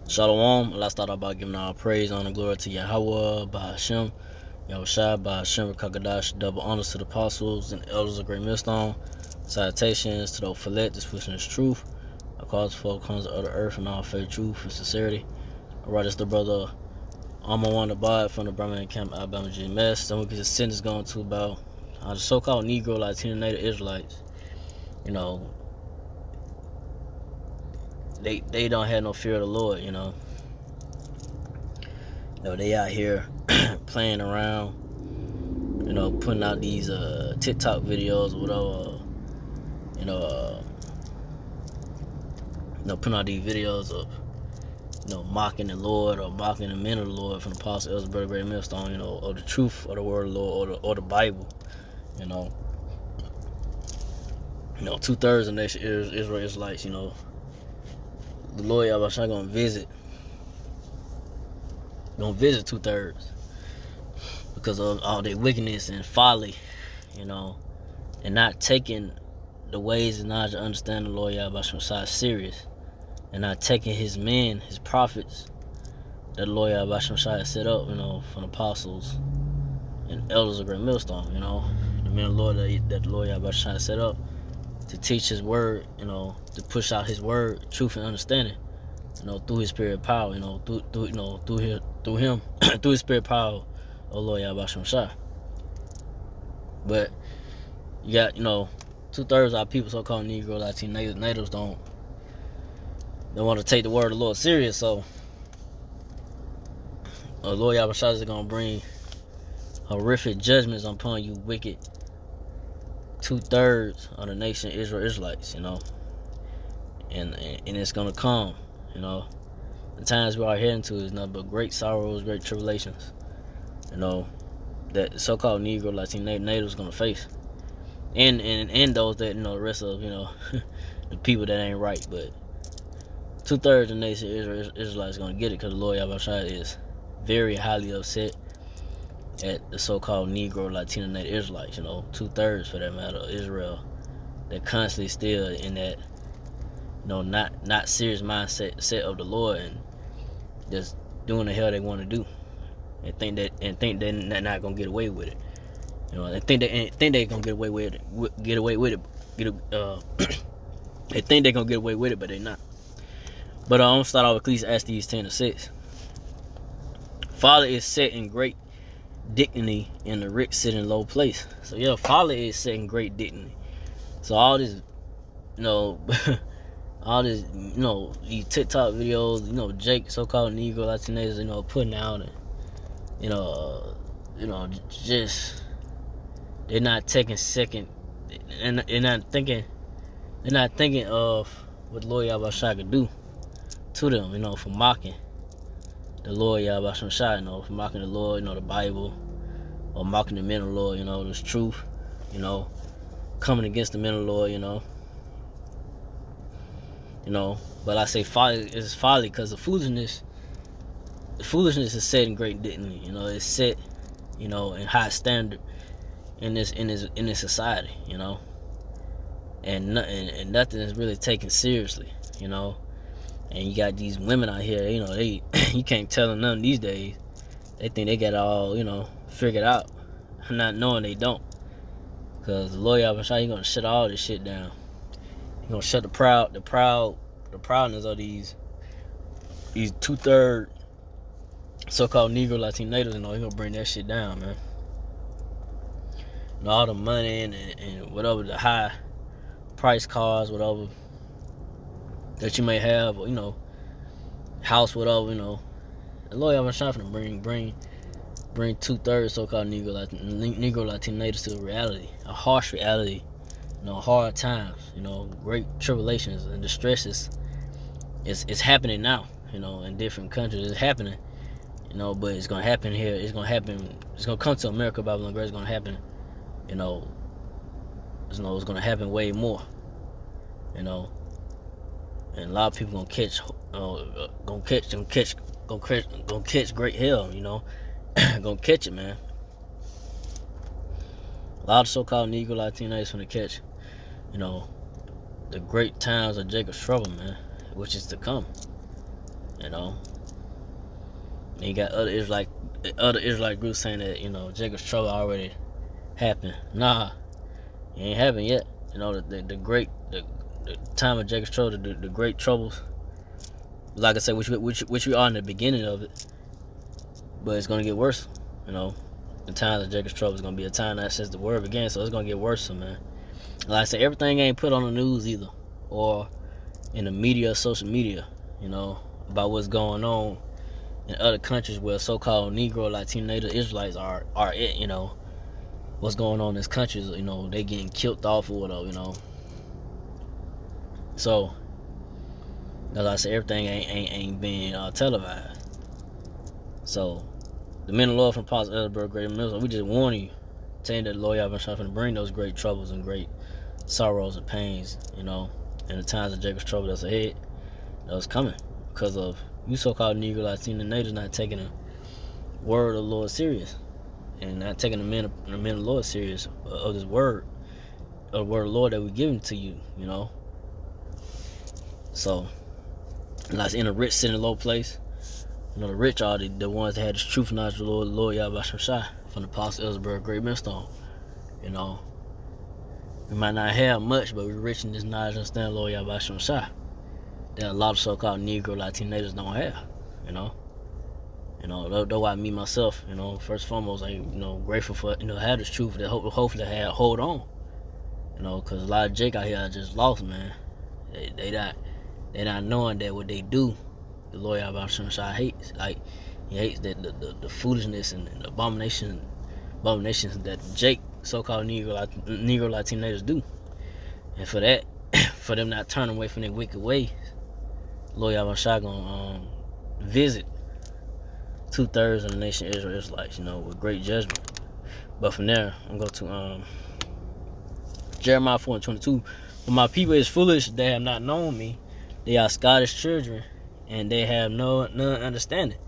Shalom. Let's start out by giving all praise, honor, glory to Yahweh, by Hashem, Yahushua, by Hashem, Kakadash, double honors to the apostles and elders of Great Millstone. Salutations to those Filet, this pushing is truth. Across the four corners of the earth and all faith, truth, and sincerity. Alright, it's the brother Alma Wanda Bod from the Birmingham Camp, Alabama GMS. Then we get the sentence going to about the so-called Negro, Latino, Native Israelites. They don't have no fear of the Lord, they out here playing around, putting out these TikTok videos or whatever, putting out these videos of, mocking the Lord or mocking the men of the Lord from the Apostle Elder Brother Great Millstone, or the truth of the word of the Lord or the Bible, 2/3 of the nation Israelites, the Lord Yahushua gonna visit 2/3 because of all their wickedness and folly, and not taking the ways and knowledge to understand the Lord Yahushua serious, and not taking his men, his prophets that the Lord Yahushua set up, from the apostles and elders of Great Millstone, the men of the Lord that the Lord Yahushua set up to teach his word, to push out his word, truth and understanding, through his spirit power, through him, through his spirit power, oh Lord Yahushua. But you got, 2/3 of our people, so-called Negro, Latino, natives don't want to take the word of the Lord serious. So Lord Yahushua is gonna bring horrific judgments upon you wicked 2/3 of the nation Israelites, and it's gonna come, the times we are heading to is nothing but great sorrows, great tribulations, that the so-called Negro, Latino, natives gonna face, and those that, the rest of, the people that ain't right. But 2/3 of the nation Israelites gonna get it, because the Lord Yahushua is very highly upset at the so-called Negro, Latino, Native Israelites, 2/3 for that matter of Israel, that constantly still in that, not serious mindset of the Lord, and just doing the hell they want to do, and think they're not gonna get away with it, they think they're gonna get away with it, they think they're gonna get away with it, but they're not. But I'm gonna start off with Ecclesiastes 10:6. Father is set in great dignity, and the rich sit in low place. So yeah, Father is set in great dignity. So all this, all this, these TikTok videos, Jake, so-called Negro Latinos, putting out, and just they're not taking second, and they're not thinking of what the Lord Yahushua could do to them, for mocking the Lord Yahushua, for mocking the Lord, the Bible, or mocking the men of the Lord, this truth, coming against the men of the Lord, but I say folly is folly because the foolishness is set in great dignity, it's set, in high standard in this society, and nothing is really taken seriously, and you got these women out here, they you can't tell them nothing these days. They think they got it all, figured out, not knowing they don't. Because the Lord Yahushua, He's gonna shut all this shit down. He's gonna shut the proudness of these 2/3 so-called Negro Latino natives, He's gonna bring that shit down, man. All the money and whatever, the high price cars, whatever that you may have, or house, whatever, the Lord Yahushua finna bring 2/3 so-called Negro Latino natives to a reality, a harsh reality, hard times, great tribulations and distresses. It's happening now, in different countries. It's happening, but it's gonna happen here. It's gonna come to America, Babylon Great. It's gonna happen, it's gonna happen way more, and a lot of people gonna catch great hell, gonna catch it, man. A lot of so-called Negro Latinos gonna catch, the great times of Jacob's trouble, man, which is to come. You know, and you got other Israelite groups saying that, you know, Jacob's trouble already happened. Nah, it ain't happened yet. You know, the time of Jacob's trouble, the great troubles. Like I said, which we are in the beginning of it, but it's gonna get worse. You know, the time of Jacob's trouble is gonna be a time that since the word began, so it's gonna get worse, man. Like I said, everything ain't put on the news either, or in the media, social media. You know, about what's going on in other countries where so-called Negro, Latino, Native Israelites are it. You know, what's going on in these countries. You know, they getting killed off or whatever. You know, so as I said, everything ain't being televised. So the men of the Lord from Apostle Elderberg, Great Mills, we just warning you, saying that the Lord Yahweh trying to bring those great troubles and great sorrows and pains, you know, in the times of Jacob's trouble that's ahead, that was coming because of you so-called Negro, Latino, natives not taking the word of the Lord serious, and not taking the men of the Lord serious of this word, of the word of the Lord that we giving to you, you know. So, like in a rich sitting in a low place. You know, the rich are the ones that had this truth knowledge of the Lord Yahweh Shai from the Apostle Ellsberg, Great Millstone. You know, we might not have much, but we're rich in this knowledge and understanding of the Lord Yahweh Shai that a lot of so-called Negro, Latino natives don't have. You know, though I me myself, you know, first and foremost, grateful for have this truth that hopefully hold on. You know, because a lot of Jake out here are just lost, man. They not knowing that what they do, the Lord Yahweh Shai hates. Like, he hates the foolishness and the abominations that Jake, so-called Negro Latino natives do. And for that, for them not turning away from their wicked ways, Lord Yahweh Shai gonna visit 2/3 of the nation of Israelites, you know, with great judgment. But from there, I'm going to Jeremiah 4:22. But my people is foolish, they have not known me. They are Scottish children, and they have none understanding.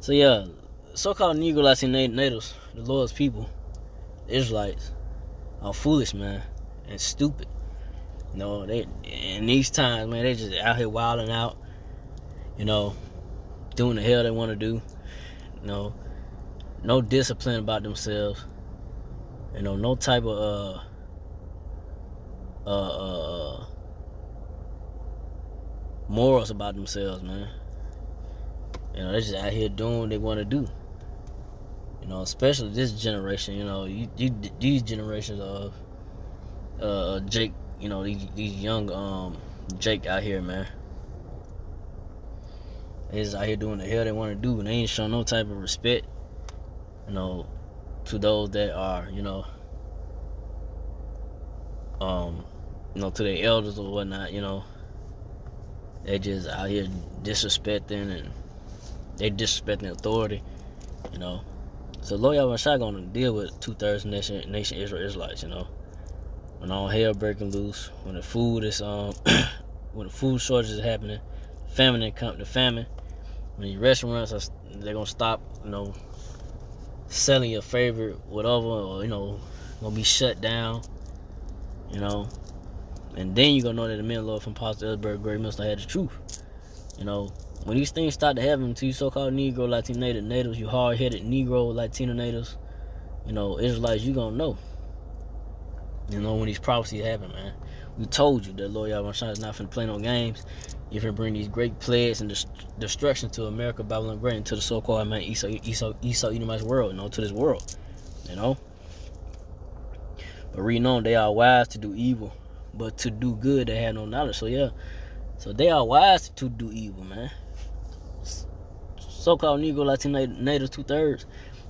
So yeah, so-called Negro Latino natives, the Lord's people, the Israelites, are foolish, man, and stupid. You know, they in these times, man, they just out here wilding out. You know, doing the hell they want to do. You know, no discipline about themselves. You know, no type of morals about themselves, man. You know, they're just out here doing what they want to do. You know, especially this generation. You know, these generations of Jake. You know, these young Jake out here, man. They just out here doing the hell they want to do, and they ain't showing no type of respect. You know, to those that are, to their elders or whatnot. You know, they just out here disrespecting, and they disrespecting authority. You know, so Lord Yahweh Shai gonna deal with 2/3 nation Israelites. You know, when all hell breaking loose, when the food is when the food shortage is happening, the famine. When your restaurants they're gonna stop, selling your favorite whatever, or gonna be shut down. And then you're gonna know that the men of the Lord from Apostle Ellsberg, Great Millstone had the truth. When these things start to happen to you so-called Negro, Latino natives, you hard-headed Negro, Latino natives, Israelites, you gonna know. When these prophecies happen, man. We told you that Lord Yahweh Shai is not finna play no games. You're finna bring these great plagues and destruction to America, Babylon Great, and to the so-called man Esau Edomite's world, to this world. But reading on, they are wise to do evil, but to do good they have no knowledge. So yeah, so they are wise to do evil, man. So-called Negro, Latino natives, 2/3,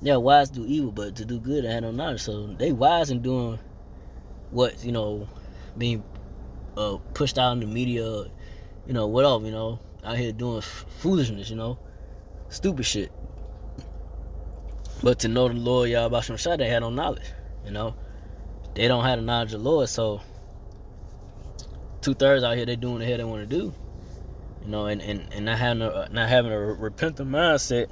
they are wise to do evil, but to do good they have no knowledge. So they wise in doing what, being pushed out in the media, whatever, out here doing foolishness, stupid shit. But to know the Lord Yahweh Shai, they had no knowledge, They don't have the knowledge of the Lord, so 2/3 out here, they doing the hell they want to do, and not having a repentant mindset,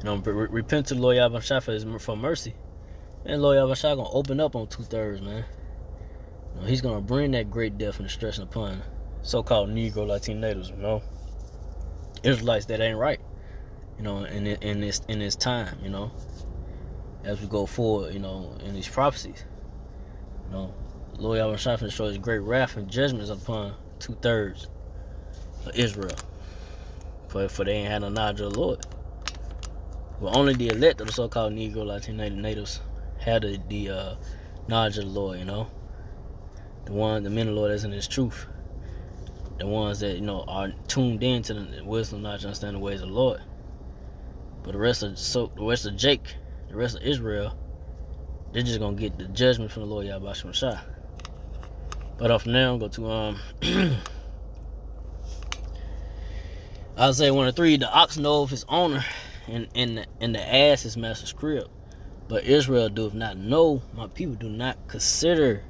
repent to the Lord Yahweh Shai for mercy. And Lord Yahweh Shai gonna open up on 2/3, man. He's gonna bring that great death and destruction upon so-called Negro Latino natives, Israelites that ain't right, you know, in this time, you know, as we go forward, you know, in these prophecies, you know, the Lord Yahweh Shai finna show His great wrath and judgments upon 2/3 of Israel, for they ain't had no knowledge of the Lord. Well, only the elect of the so-called Negro Latino natives had the knowledge of the Lord, you know, the men of the Lord that's in His truth. The ones that, you know, are tuned in to the wisdom, knowledge, and understand the ways of the Lord. But the rest of Jake, the rest of Israel, they're just gonna get the judgment from the Lord Yahweh Shai. But from now, I'm going to Isaiah 1:3. The ox knoweth his owner, and the ass his master's crib. But Israel doth not know, my people do not consider.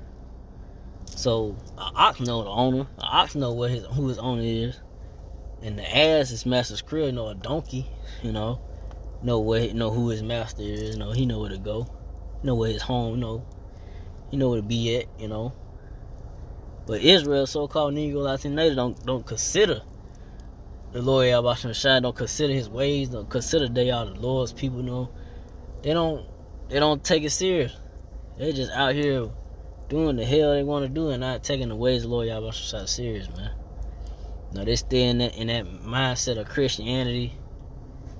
So an ox know the owner. An ox know who his owner is, and the ass is master's crib. You know, a donkey, you know who his master is. You know, he know where to go. You know where his home. He know where to be at. You know. But Israel, so-called Negro Latino, don't consider the Lord Yahweh Shai. Don't consider His ways. Don't consider they are the Lord's people. You know, they don't take it serious. They just out here doing the hell they want to do and not taking the ways of the Lord Yahweh Shai serious, man. No, they stay in that mindset of Christianity.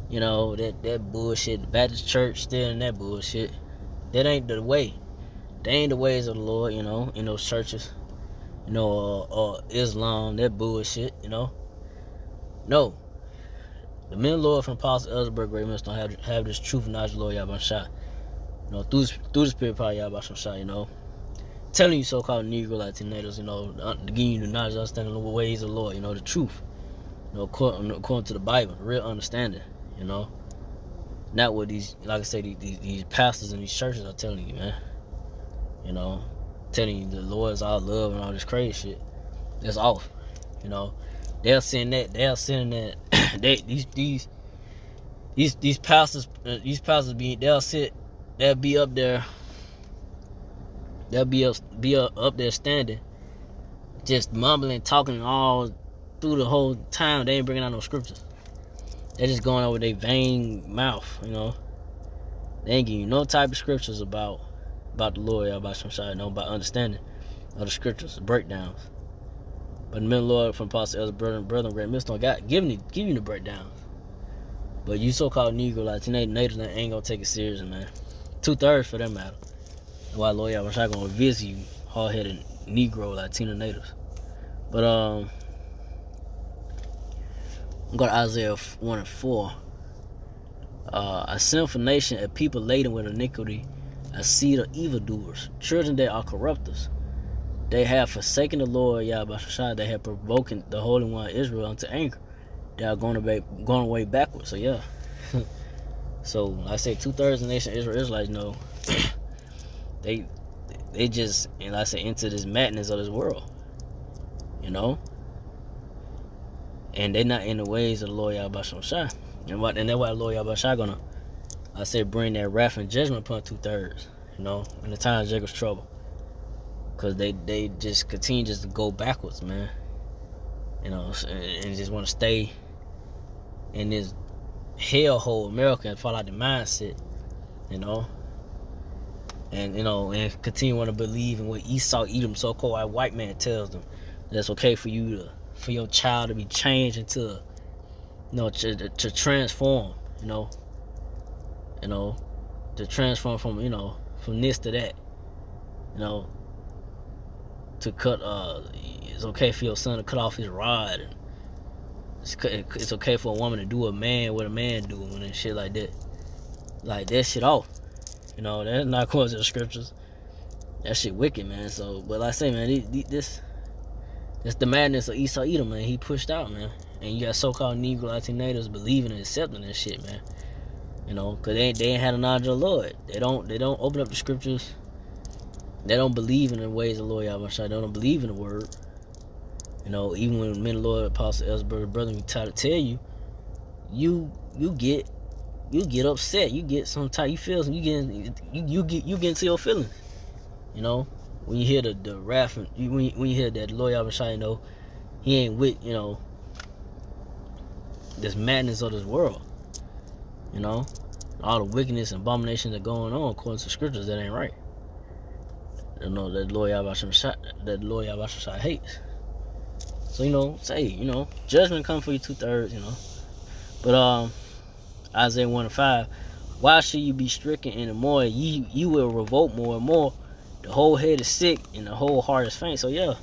You know, that bullshit. The Baptist church still in that bullshit. That ain't the way. They ain't the ways of the Lord, you know, in those churches. You know, or Islam, that bullshit, you know. No. The men of the Lord from Apostle Ellsberg, great men don't have this truth and knowledge of the Lord Yahweh Shai. You know, through the spirit power of Yahweh Shai, you know. Telling you so-called Negro Latinos, you know, giving you the knowledge, understanding the ways of the Lord, you know, the truth. You know, according to the Bible, the real understanding, you know. Not what these, like I say, these pastors in these churches are telling you, man. You know, telling you the Lord is all love and all this crazy shit. That's off. You know, they'll send that. They'll be up there. They'll be up there standing, just mumbling, talking all through the whole time. They ain't bringing out no scriptures. They're just going over their vain mouth, you know. They ain't giving you no type of scriptures about the Lord, about some side, no, about understanding of the scriptures, the breakdowns. But the men of the Lord from Apostle Elder Brother Red Mist don't give you the breakdowns. But you so-called Negro Latino natives ain't gonna take it serious, man. 2/3 for that matter. That's why Lord Yahweh Shai gonna visit you hard-headed Negro Latino natives. But I'm going to Isaiah 1:4. A sinful nation, a people laden with iniquity, a seed of evildoers, children that are corrupters. They have forsaken the Lord Yahweh Shai. They have provoked the Holy One of Israel unto anger. They are going away backwards. So yeah. So I say 2/3 of the nation Israelites know they just, and I say, into this madness of this world, you know, and they're not in the ways of the Lord Yahweh Shai. And that's why the Lord Yahweh Shai gonna, I say, bring that wrath and judgment upon 2/3, you know, in the time of Jacob's trouble. Because they just continue just to go backwards, man. You know, and just want to stay in this hellhole America and fall out the mindset, you know. And, you know, and continue want to believe in what Esau, Edom, so-called white man tells them. That's okay for your child to be changed into, you know, to transform, you know, to transform from, you know, from this to that, you know, to cut, it's okay for your son to cut off his rod, and it's okay for a woman to do a man what a man do, and shit like that shit off, you know. That's not according to the scriptures. That shit wicked, man. So, but like I say, man, this the madness of Esau Edom, man. He pushed out, man, and you got so-called Negro Latinos believing and accepting this shit, man. You know, because they ain't had a knowledge of the Lord. They don't open up the scriptures. They don't believe in the ways of the Lord Yahweh Shai. They don't believe in the word. You know, even when men of the Lord, Apostle Ellsberg, brother, we try to tell you, you get upset. You get some type. You feel you get into your feelings. You know, when you hear the wrath, and when you hear that the Lord Yahweh Shai, you know, he ain't with, you know, this madness of this world. You know, all the wickedness and abomination that going on according to scriptures that ain't right. You know, that Lord Yahweh Shai hates. So, you know, judgment come for you 2/3, you know. But Isaiah 1:5, why should you be stricken in the more? You will revolt more and more. The whole head is sick and the whole heart is faint. So yeah.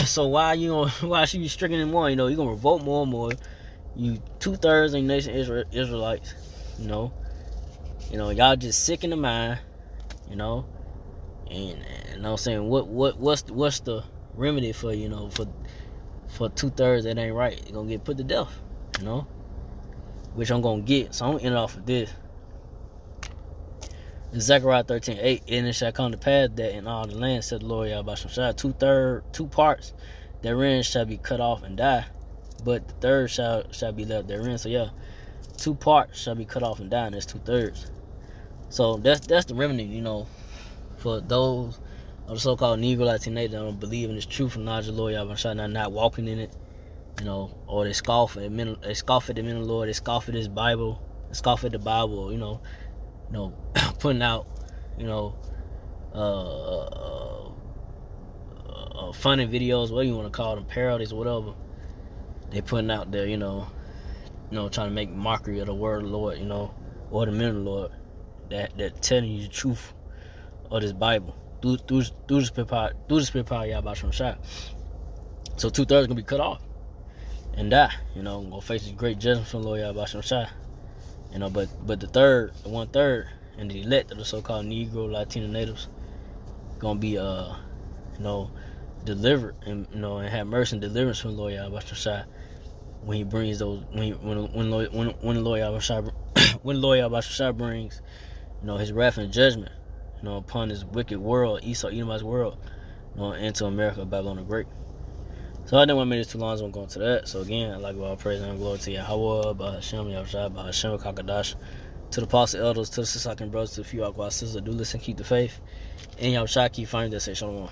So why should you be stricken in more? You know, you're gonna revolt more and more. You 2/3 of the nation Israelites, you know, y'all just sick in the mind, you know. And I'm saying, what's the remedy for, you know, for 2/3 that ain't right? You're gonna get put to death, you know, which I'm gonna get. So I'm gonna end off with this. In Zechariah 13:8, and it shall come to pass that in all the land, said the Lord Yahweh Shai, 2 parts therein shall be cut off and die, but the third shall be left therein. So yeah, 2 parts shall be cut off and die, and that's 2/3. So that's the remedy, you know, for those of the so-called Negro Latino that don't believe in this truth and knowledge of the Lord Yahweh Shai, not walking in it, you know, or they scoff at the men of the Lord, they scoff at this Bible, they scoff at the Bible, you know, putting out, you know, funny videos, what you want to call them, parodies or whatever. They putting out there, you know, trying to make mockery of the word of the Lord, you know, or the men of the Lord, that telling you the truth of this Bible through the spirit power Yahweh Shai. So 2/3 gonna be cut off and die, you know, gonna face this great judgment from the Lord Yahweh Shai. You know, but the 1/3, and the elect of the so-called Negro, Latino natives, gonna be you know, delivered and, you know, and have mercy and deliverance from the Lord Yahweh Shai when he brings those when the Lord Yahweh Shai brings, you know, his wrath and judgment, you know, upon this wicked world, Esau Edomite's world, you know, into America, Babylon the Great. So I didn't want to make this too long, so I'm going to that. So again, I'd like to all praise and glory to Yahweh, by Hashem, Yahushua, by Hashem, Kakadash, to the apostle elders, to the sister brothers, to the few Aqua sisters that do listen, keep the faith, and Yahushua keep finding that say shalom.